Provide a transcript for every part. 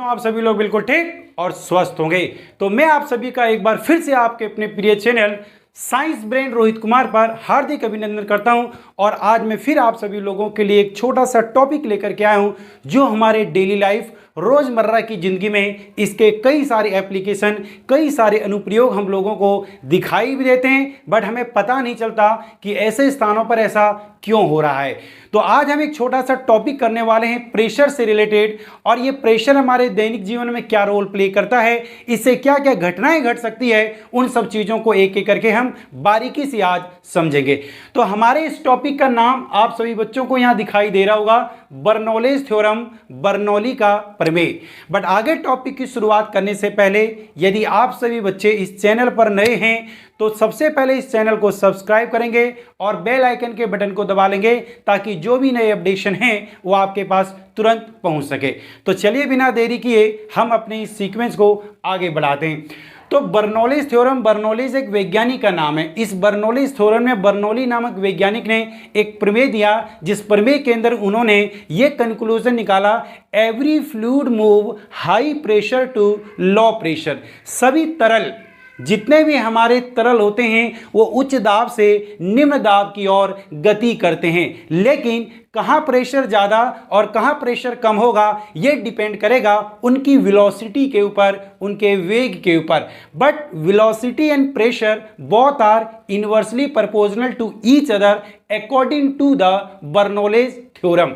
तो आप सभी लोग बिल्कुल ठीक और स्वस्थ होंगे। तो मैं आप सभी का एक बार फिर से आपके अपने प्रिय channel science brain Rohit Kumar पर हार्दिक अभिनंदन करता हूं। और आज मैं फिर आप सभी लोगों के लिए एक छोटा सा टॉपिक लेकर के आया हूं जो हमारे डेली लाइफ रोजमर्रा की जिंदगी में इसके कई सारे एप्लीकेशन, कई सारे अनुप्रयोग हम लोगों को दिखाई भी देते हैं, बट हमें पता नहीं चलता कि ऐसे स्थानों पर ऐसा क्यों हो रहा है। तो आज हम एक छोटा सा टॉपिक करने वाले हैं प्रेशर से रिलेटेड, और ये प्रेशर हमारे दैनिक जीवन में क्या रोल प्ले करता है, इससे क्या क्या घटनाएं घट सकती है, उन सब चीजों को एक एक करके हम बारीकी से आज समझेंगे। तो हमारे इस टॉपिक का नाम आप सभी बच्चों को यहां दिखाई दे रहा होगा, बर्नौलीज थ्योरम, बर्नौली का प्रमेय। बट आगे टॉपिक की शुरुआत करने से पहले यदि आप सभी बच्चे इस चैनल पर नए हैं तो सबसे पहले इस चैनल को सब्सक्राइब करेंगे और बेल आइकन के बटन को दबा लेंगे ताकि जो भी नए अपडेशन हैं वो आपके पास तुरंत पहुंच सके। तो चलिए बिना देरी किए हम अपने इस सीक्वेंस को आगे बढ़ाते हैं। तो बर्नौलीज थ्योरम, बर्नौलीज एक वैज्ञानिक का नाम है। इस बर्नौलीज थ्योरम में बर्नौली नामक वैज्ञानिक ने एक प्रमेय दिया, जिस प्रमेय के अंदर उन्होंने ये कंक्लूजन निकाला, every fluid move high pressure to low pressure. सभी तरल, जितने भी हमारे तरल होते हैं वो उच्च दाब से निम्न दाब की ओर गति करते हैं, लेकिन कहाँ प्रेशर ज़्यादा और कहाँ प्रेशर कम होगा ये डिपेंड करेगा उनकी वेलोसिटी के ऊपर, उनके वेग के ऊपर। But velocity and pressure both are inversely proportional to each other according to the Bernoulli's theorem.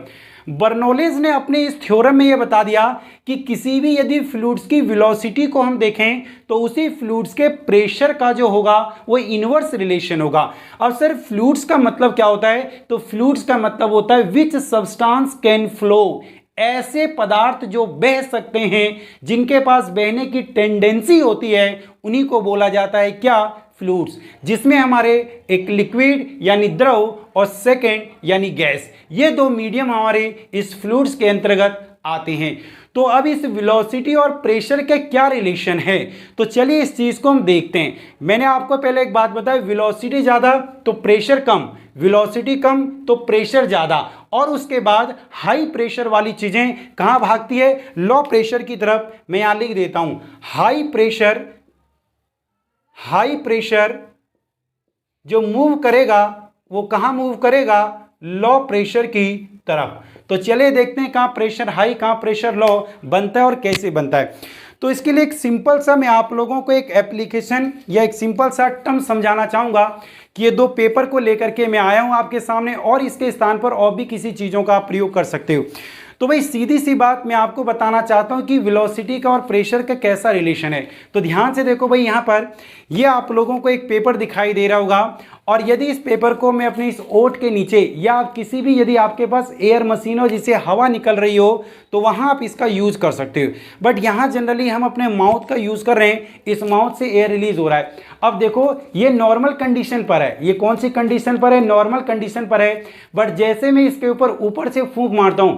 Bernoulli's ने अपने इस थ्योरम में यह बता दिया कि किसी भी यदि फ्लूइड्स की वेलोसिटी को हम देखें तो उसी फ्लूइड्स के प्रेशर का जो होगा वो इनवर्स रिलेशन होगा। अब सर फ्लूइड्स का मतलब क्या होता है? तो फ्लूइड्स का मतलब होता है विच सब्सटेंस कैन फ्लो, ऐसे पदार्थ जो बह सकते हैं, जिनके पास बहने की टेंडेंसी होती है, उन्हीं को बोला जाता है क्या? फ्लूइड्स। जिसमें हमारे एक लिक्विड यानी द्रव और सेकेंड यानी गैस, ये दो मीडियम हमारे इस फ्लूइड्स के अंतर्गत आते हैं। तो अब इस वेलोसिटी और प्रेशर के क्या रिलेशन है, तो चलिए इस चीज को हम देखते हैं। मैंने आपको पहले एक बात बताई, वेलोसिटी ज्यादा तो प्रेशर कम, वेलोसिटी कम तो प्रेशर ज्यादा, और उसके बाद हाई प्रेशर वाली चीजें कहां भागती है? लो प्रेशर की तरफ। मैं यहां लिख देता हूं, हाई प्रेशर जो मूव करेगा वो कहां मूव करेगा? लो प्रेशर की तरफ। तो चलिए देखते हैं कहां प्रेशर हाई, कहां प्रेशर लो बनता है और कैसे बनता है। तो इसके लिए एक सिंपल सा मैं आप लोगों को एक एप्लीकेशन या एक सिंपल सा टर्म समझाना चाहूंगा कि ये दो पेपर को लेकर के मैं आया हूं आपके सामने, और इसके स्थान पर और भी किसी चीजों का आप प्रयोग कर सकते हो। तो भाई सीधी सी बात मैं आपको बताना चाहता हूं कि वेलोसिटी का और प्रेशर का कैसा रिलेशन है। तो ध्यान से देखो भाई, यहां पर ये आप लोगों को एक पेपर दिखाई दे रहा होगा, और यदि इस पेपर को मैं अपनी इस ओट के नीचे या आप किसी भी, यदि आपके पास एयर मशीन हो जिससे हवा निकल रही हो तो वहां आप इसका यूज कर सकते हो। बट यहां जनरली हम अपने माउथ का यूज कर रहे हैं, इस माउथ से एयर रिलीज हो रहा है। अब देखो ये नॉर्मल कंडीशन पर है, ये कौन सी कंडीशन पर है? नॉर्मल कंडीशन पर है। बट जैसे मैं इसके ऊपर से फूंक मारता हूं,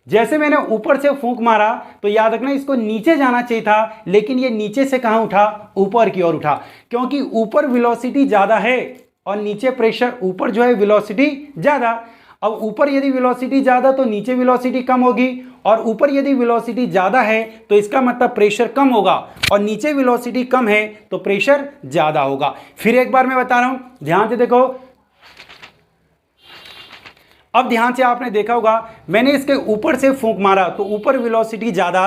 जैसे मैंने ऊपर से फूंक मारा तो याद रखना इसको नीचे जाना चाहिए था, लेकिन ये नीचे से कहां उठा? ऊपर की ओर उठा, क्योंकि ऊपर वेलोसिटी ज्यादा है और नीचे प्रेशर, ऊपर जो है वेलोसिटी ज्यादा। अब ऊपर यदि वेलोसिटी ज्यादा तो नीचे वेलोसिटी कम होगी, और ऊपर यदि वेलोसिटी ज्यादा है तो इसका मतलब प्रेशर कम होगा, और नीचे वेलोसिटी कम है तो प्रेशर ज्यादा होगा। फिर एक बार मैं बता रहा हूं, ध्यान से देखो। अब ध्यान से आपने देखा होगा, मैंने इसके ऊपर से फूंक मारा तो ऊपर वेलोसिटी ज्यादा,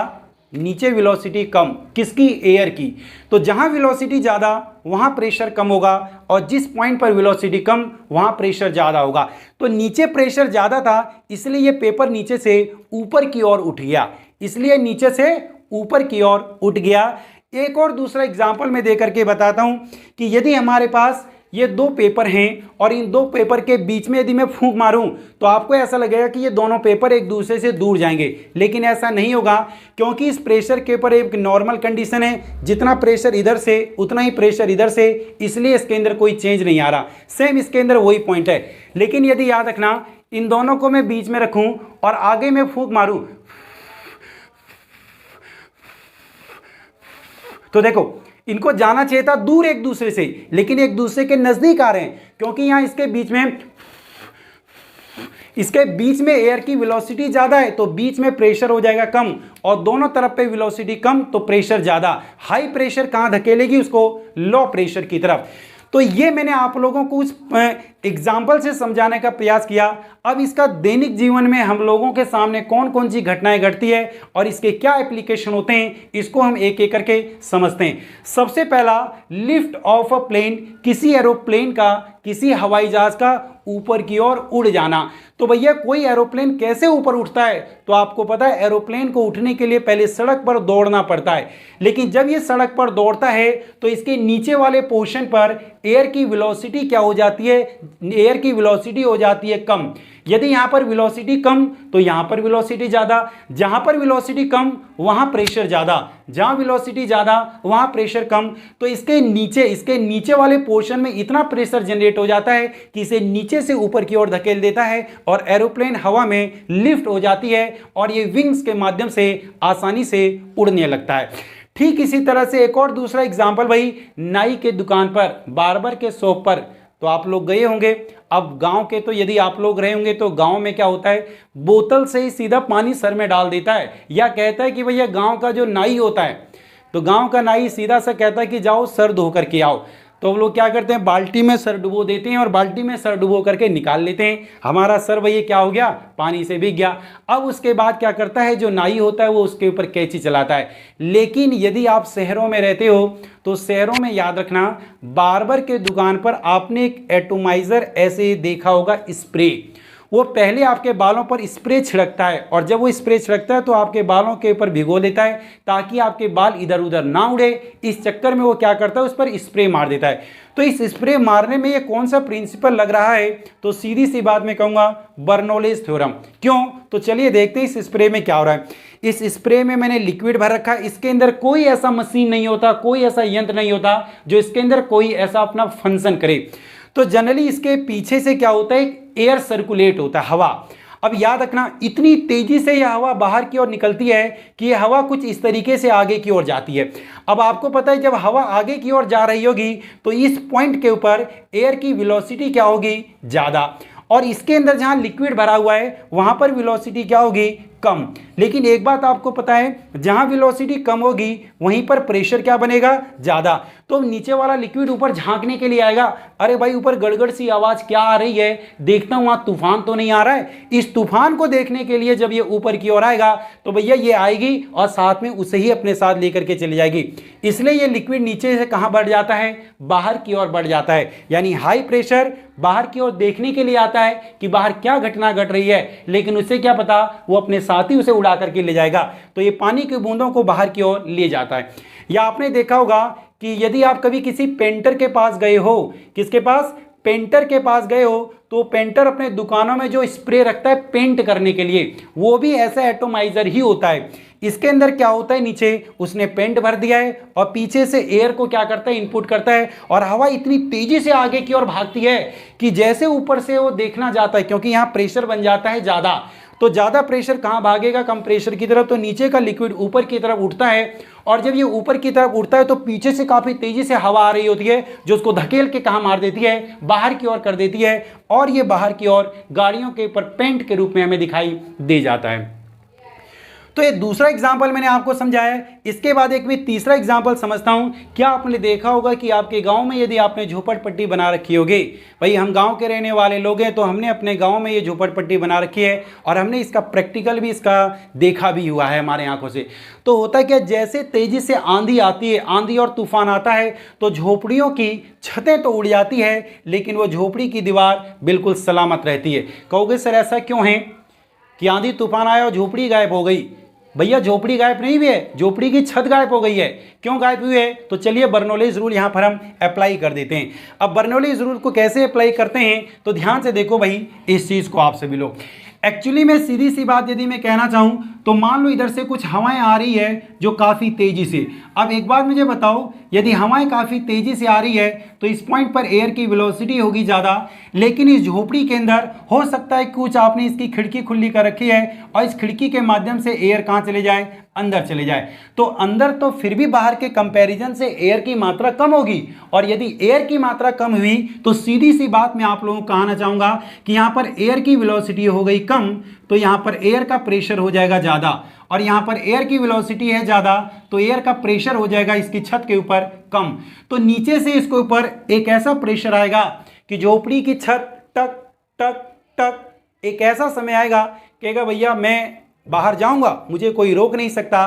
नीचे वेलोसिटी कम। किसकी? एयर की। तो जहां वेलोसिटी ज्यादा वहां प्रेशर कम होगा, और जिस पॉइंट पर वेलोसिटी कम वहां प्रेशर ज्यादा होगा। तो नीचे प्रेशर ज्यादा था, इसलिए ये पेपर नीचे से ऊपर की ओर उठ गया, इसलिए नीचे से ऊपर की ओर उठ गया। एक और दूसरा एग्जाम्पल मैं दे करके बताता हूं कि यदि हमारे पास ये दो पेपर हैं और इन दो पेपर के बीच में यदि मैं फूंक मारूं तो आपको ऐसा लगेगा कि ये दोनों पेपर एक दूसरे से दूर जाएंगे, लेकिन ऐसा नहीं होगा, क्योंकि इस प्रेशर के ऊपर एक नॉर्मल कंडीशन है, जितना प्रेशर इधर से उतना ही प्रेशर इधर से, इसलिए इसके अंदर कोई चेंज नहीं आ रहा। सेम इसके अंदर वही पॉइंट है। लेकिन यदि याद रखना, इन दोनों को मैं बीच में रखूं और आगे मैं फूंक मारूं तो देखो इनको जाना चाहिए था दूर एक दूसरे से, लेकिन एक दूसरे के नजदीक आ रहे हैं, क्योंकि यहां इसके बीच में इसके बीच में एयर की वेलोसिटी ज़्यादा है तो बीच में प्रेशर हो जाएगा कम, और दोनों तरफ पे वेलोसिटी कम तो प्रेशर ज़्यादा। हाई प्रेशर कहाँ धकेलेगी उसको? लो प्रेशर की तरफ। तो ये मैंने आप लोगों को उस एग्जाम्पल से समझाने का प्रयास किया। अब इसका दैनिक जीवन में हम लोगों के सामने कौन कौन सी घटनाएं घटती है और इसके क्या एप्लीकेशन होते हैं, इसको हम एक एक करके समझते हैं। सबसे पहला, लिफ्ट ऑफ अ प्लेन, किसी एरोप्लेन का, किसी हवाई जहाज का ऊपर की ओर उड़ जाना। तो भैया कोई एरोप्लेन कैसे ऊपर उठता है? तो आपको पता है एरोप्लेन को उठने के लिए पहले सड़क पर दौड़ना पड़ता है, लेकिन जब ये सड़क पर दौड़ता है तो इसके नीचे वाले पोर्शन पर एयर की वेलोसिटी क्या हो जाती है? एयर की वेलोसिटी हो जाती है कम। यदि यहां पर वेलोसिटी कम तो यहां पर वेलोसिटी ज्यादा, जहां पर वेलोसिटी कम वहां प्रेशर ज्यादा, जहां वेलोसिटी ज्यादा वहां प्रेशर कम। तो इसके नीचे वाले पोर्शन में इतना प्रेशर जनरेट हो जाता है कि इसे नीचे से ऊपर की ओर धकेल देता है और एरोप्लेन हवा में लिफ्ट हो जाती है और ये विंग्स के माध्यम से आसानी से उड़ने लगता है। ठीक इसी तरह से एक और दूसरा एग्जाम्पल, भाई नाई के दुकान पर, बार्बर के शॉप पर तो आप लोग गए होंगे। अब गांव के तो यदि आप लोग रहे होंगे तो गांव में क्या होता है, बोतल से ही सीधा पानी सर में डाल देता है, या कहता है कि भैया गांव का जो नाई होता है तो गांव का नाई सीधा सा कहता है कि जाओ सर धो करके आओ। तो लोग क्या करते हैं, बाल्टी में सर डुबो देते हैं और बाल्टी में सर डुबो करके निकाल लेते हैं। हमारा सर भैया क्या हो गया, पानी से भीग गया। अब उसके बाद क्या करता है, जो नाई होता है वो उसके ऊपर कैंची चलाता है। लेकिन यदि आप शहरों में रहते हो तो शहरों में याद रखना, बार्बर के दुकान पर आपने एक एटोमाइजर ऐसे देखा होगा, स्प्रे। वो पहले आपके बालों पर स्प्रे छिड़कता है और जब वो स्प्रे छिड़कता है तो आपके बालों के ऊपर भिगो देता है ताकि आपके बाल इधर उधर ना उड़े। इस चक्कर में वो क्या करता है, उस पर स्प्रे मार देता है। तो इस स्प्रे मारने में ये कौन सा प्रिंसिपल लग रहा है? तो सीधी सी बात मैं कहूँगा, बर्नौलीज थ्योरम। क्यों? तो चलिए देखते हैं इस स्प्रे में क्या हो रहा है। इस स्प्रे में मैंने लिक्विड भर रखा है, इसके अंदर कोई ऐसा मशीन नहीं होता, कोई ऐसा यंत्र नहीं होता जो इसके अंदर कोई ऐसा अपना फंक्शन करे। तो जनरली इसके पीछे से क्या होता है, एयर सर्कुलेट होता है, हवा। अब याद रखना, इतनी तेजी से यह हवा बाहर की ओर निकलती है कि यह हवा कुछ इस तरीके से आगे की ओर जाती है। अब आपको पता है जब हवा आगे की ओर जा रही होगी तो इस पॉइंट के ऊपर एयर की वेलोसिटी क्या होगी, ज़्यादा, और इसके अंदर जहां लिक्विड भरा हुआ है वहां पर वेलोसिटी क्या होगी, कम। लेकिन एक बात आपको पता है, जहां वेलोसिटी कम होगी वहीं पर प्रेशर क्या बनेगा, ज़्यादा। तो नीचे वाला लिक्विड ऊपर झांकने के लिए आएगा, अरे भाई ऊपर गड़गड़ सी आवाज़ क्या आ रही है, देखता हूं वहां तूफान तो नहीं आ रहा है। इस तूफान को देखने के लिए जब ये ऊपर की ओर आएगा तो भैया ये आएगी और साथ में उसे ही अपने साथ लेकर के चली जाएगी। इसलिए ये लिक्विड नीचे से कहाँ बढ़ जाता है, बाहर की ओर बढ़ जाता है। यानी हाई प्रेशर बाहर की ओर देखने के लिए आता है कि बाहर क्या घटना घट रही है, लेकिन उसे क्या पता, वो अपने साथ ही उसे उड़ा करके ले जाएगा। तो ये पानी की बूंदों को बाहर की ओर ले जाता है। या आपने देखा होगा कि यदि आप कभी किसी पेंटर के पास गए हो, किसके पास, पेंटर के पास गए हो, तो पेंटर अपने दुकानों में जो स्प्रे रखता है पेंट करने के लिए, वो भी ऐसा एटोमाइजर ही होता है। इसके अंदर क्या होता है, नीचे उसने पेंट भर दिया है और पीछे से एयर को क्या करता है, इनपुट करता है, और हवा इतनी तेजी से आगे की ओर भागती है कि जैसे ऊपर से वो देखना जाता है, क्योंकि यहाँ प्रेशर बन जाता है ज़्यादा। तो ज़्यादा प्रेशर कहाँ भागेगा, कम प्रेशर की तरफ। तो नीचे का लिक्विड ऊपर की तरफ उठता है, और जब ये ऊपर की तरफ उठता है तो पीछे से काफ़ी तेज़ी से हवा आ रही होती है जो उसको धकेल के कहाँ मार देती है, बाहर की ओर कर देती है, और ये बाहर की ओर गाड़ियों के ऊपर पेंट के रूप में हमें दिखाई दे जाता है। तो ये दूसरा एग्जाम्पल मैंने आपको समझाया है। इसके बाद एक भी तीसरा एग्जाम्पल समझता हूँ। क्या आपने देखा होगा कि आपके गांव में यदि आपने झोपड़पट्टी बना रखी होगी, भाई हम गांव के रहने वाले लोग हैं तो हमने अपने गांव में ये झोपड़पट्टी बना रखी है और हमने इसका प्रैक्टिकल भी इसका देखा भी हुआ है हमारे आंखों से। तो होता क्या, जैसे तेजी से आंधी आती है, आंधी और तूफान आता है तो झोपड़ियों की छतें तो उड़ जाती है लेकिन वो झोपड़ी की दीवार बिल्कुल सलामत रहती है। कहोगे सर ऐसा क्यों है कि आंधी तूफान आया और झोपड़ी गायब हो गई? भैया झोपड़ी गायब नहीं हुई है, झोपड़ी की छत गायब हो गई है। क्यों गायब हुई है? तो चलिए बर्नौलीज रूल यहाँ पर हम अप्लाई कर देते हैं। अब बर्नौलीज रूल को कैसे अप्लाई करते हैं तो ध्यान से देखो भाई इस चीज़ को आप सभी लोग। एक्चुअली में सीधी सी बात यदि मैं कहना चाहूँ तो मान लो इधर से कुछ हवाएं आ रही है जो काफ़ी तेज़ी से। अब एक बात मुझे बताओ, यदि हवाएं काफ़ी तेज़ी से आ रही है तो इस पॉइंट पर एयर की वेलोसिटी होगी ज़्यादा, लेकिन इस झोपड़ी के अंदर हो सकता है कुछ आपने इसकी खिड़की खुली कर रखी है और इस खिड़की के माध्यम से एयर कहाँ चले जाए, अंदर चले जाए। तो अंदर तो फिर भी बाहर के कंपैरिजन से एयर की मात्रा कम होगी, और यदि एयर की मात्रा कम हुई तो सीधी सी बात मैं आप लोगों को कहना चाहूँगा कि यहाँ पर एयर की वेलोसिटी हो गई कम, तो यहाँ पर एयर का प्रेशर हो जाएगा ज़्यादा, और यहाँ पर एयर की वेलोसिटी है ज़्यादा तो एयर का प्रेशर हो जाएगा इसकी छत के ऊपर कम। तो नीचे से इसके ऊपर एक ऐसा प्रेशर आएगा कि झोपड़ी की छत टक टक टक, एक ऐसा समय आएगा कहेगा भैया मैं बाहर जाऊंगा, मुझे कोई रोक नहीं सकता।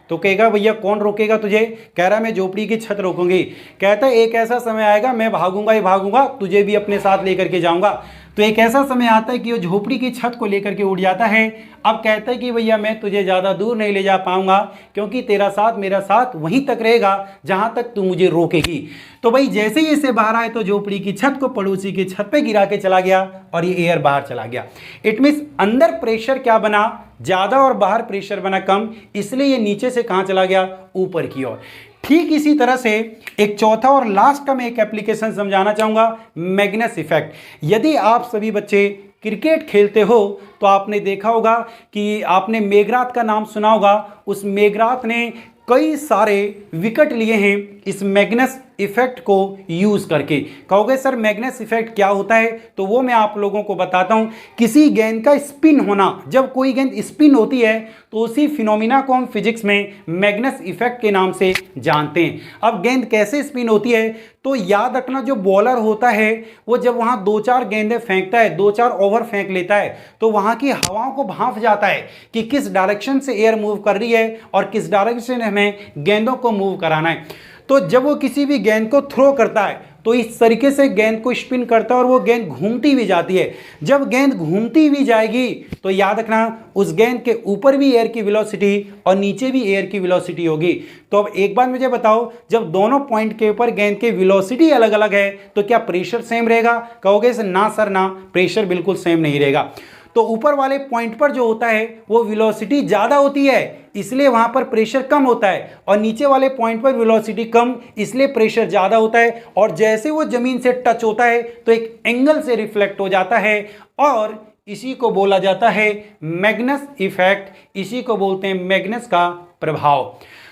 तो कहेगा भैया कौन रोकेगा तुझे, कह रहा मैं झोपड़ी की छत रोकूंगी। कहता है एक ऐसा समय आएगा मैं भागूंगा ही भागूंगा, तुझे भी अपने साथ लेकर के जाऊंगा। तो एक ऐसा समय आता है कि वो झोपड़ी की छत को लेकर के उड़ जाता है। अब कहता है कि भैया मैं तुझे ज़्यादा दूर नहीं ले जा पाऊंगा, क्योंकि तेरा साथ मेरा साथ वहीं तक रहेगा जहां तक तू मुझे रोकेगी। तो भाई जैसे ही इसे बाहर आए तो झोपड़ी की छत को पड़ोसी की छत पे गिरा के चला गया और ये एयर बाहर चला गया। इट मीन्स अंदर प्रेशर क्या बना, ज़्यादा, और बाहर प्रेशर बना कम, इसलिए ये नीचे से कहाँ चला गया, ऊपर की ओर। ठीक इसी तरह से एक चौथा और लास्ट का मैं एक एप्लीकेशन समझाना चाहूँगा, मैग्नस इफेक्ट। यदि आप सभी बच्चे क्रिकेट खेलते हो तो आपने देखा होगा कि आपने मेघरात का नाम सुना होगा। उस मेघरात ने कई सारे विकेट लिए हैं इस मैग्नस इफेक्ट को यूज करके। कहोगे सर मैग्नस इफेक्ट क्या होता है, तो वो मैं आप लोगों को बताता हूं। किसी गेंद का स्पिन होना, जब कोई गेंद स्पिन होती है तो उसी फिनोमिना को हम फिजिक्स में मैग्नस इफेक्ट के नाम से जानते हैं। अब गेंद कैसे स्पिन होती है, तो याद रखना जो बॉलर होता है वो जब वहां 2-4 गेंदें फेंकता है, 2-4 ओवर फेंक लेता है, तो वहां की हवाओं को भांप जाता है कि किस डायरेक्शन से एयर मूव कर रही है और किस डायरेक्शन हमें गेंदों को मूव कराना है। तो जब वो किसी भी गेंद को थ्रो करता है तो इस तरीके से गेंद को स्पिन करता है और वो गेंद घूमती भी जाती है। जब गेंद घूमती भी जाएगी तो याद रखना उस गेंद के ऊपर भी एयर की वेलोसिटी और नीचे भी एयर की वेलोसिटी होगी। तो अब एक बार मुझे बताओ, जब दोनों पॉइंट के ऊपर गेंद की वेलोसिटी अलग अलग है तो क्या प्रेशर सेम रहेगा? कहोगे ना सर ना, प्रेशर बिल्कुल सेम नहीं रहेगा। तो ऊपर वाले पॉइंट पर जो होता है वो वेलोसिटी ज़्यादा होती है, इसलिए वहां पर प्रेशर कम होता है, और नीचे वाले पॉइंट पर वेलोसिटी कम, इसलिए प्रेशर ज़्यादा होता है। और जैसे वो जमीन से टच होता है तो एक एंगल से रिफ्लेक्ट हो जाता है, और इसी को बोला जाता है मैग्नस इफेक्ट, इसी को बोलते हैं मैग्नस का प्रभाव।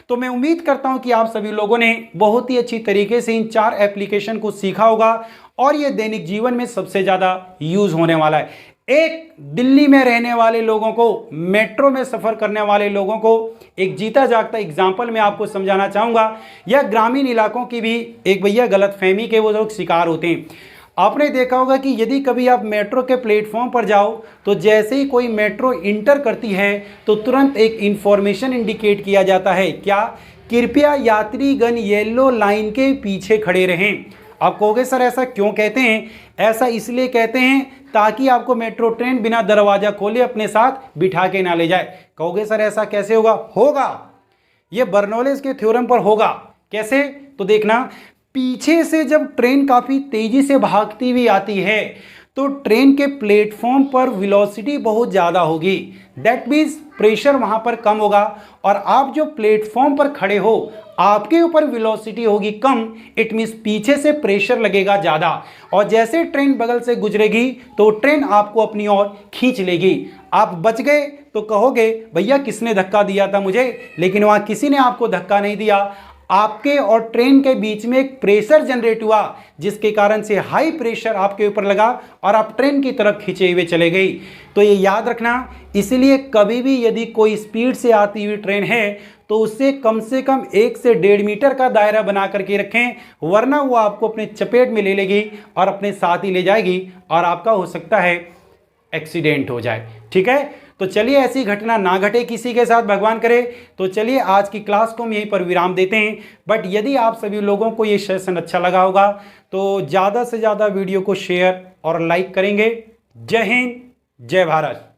तो मैं उम्मीद करता हूं कि आप सभी लोगों ने बहुत ही अच्छी तरीके से इन 4 एप्लीकेशन को सीखा होगा, और ये दैनिक जीवन में सबसे ज़्यादा यूज होने वाला है। एक दिल्ली में रहने वाले लोगों को, मेट्रो में सफ़र करने वाले लोगों को एक जीता जागता एग्जाम्पल मैं आपको समझाना चाहूँगा। यह ग्रामीण इलाकों की भी एक भैया गलतफहमी के वो लोग शिकार होते हैं। आपने देखा होगा कि यदि कभी आप मेट्रो के प्लेटफॉर्म पर जाओ तो जैसे ही कोई मेट्रो इंटर करती है तो तुरंत एक इंफॉर्मेशन इंडिकेट किया जाता है, क्या? कृपया यात्रीगण येलो लाइन के पीछे खड़े रहें। आप कहोगे सर ऐसा क्यों कहते हैं? ऐसा इसलिए कहते हैं ताकि आपको मेट्रो ट्रेन बिना दरवाजा खोले अपने साथ बिठा के ना ले जाए। कहोगे सर ऐसा कैसे होगा? होगा, ये बर्नौलेस के थ्योरम पर होगा। कैसे? तो देखना, पीछे से जब ट्रेन काफ़ी तेज़ी से भागती हुई आती है तो ट्रेन के प्लेटफॉर्म पर वेलोसिटी बहुत ज़्यादा होगी, दैट मीन्स प्रेशर वहाँ पर कम होगा, और आप जो प्लेटफॉर्म पर खड़े हो आपके ऊपर वेलोसिटी होगी कम, इट मीन्स पीछे से प्रेशर लगेगा ज़्यादा, और जैसे ट्रेन बगल से गुजरेगी तो ट्रेन आपको अपनी ओर खींच लेगी। आप बच गए तो कहोगे भैया किसने धक्का दिया था मुझे, लेकिन वहाँ किसी ने आपको धक्का नहीं दिया, आपके और ट्रेन के बीच में एक प्रेशर जनरेट हुआ जिसके कारण से हाई प्रेशर आपके ऊपर लगा और आप ट्रेन की तरफ खींचे हुए चले गई। तो ये याद रखना, इसलिए कभी भी यदि कोई स्पीड से आती हुई ट्रेन है तो उससे कम 1 से 1.5 मीटर का दायरा बना करके रखें, वरना वो आपको अपने चपेट में ले लेगी और अपने साथ ही ले जाएगी और आपका हो सकता है एक्सीडेंट हो जाए। ठीक है, तो चलिए ऐसी घटना ना घटे किसी के साथ, भगवान करे। तो चलिए आज की क्लास को हम यहीं पर विराम देते हैं। बट यदि आप सभी लोगों को ये सेशन अच्छा लगा होगा तो ज़्यादा से ज़्यादा वीडियो को शेयर और लाइक करेंगे। जय हिंद, जय भारत।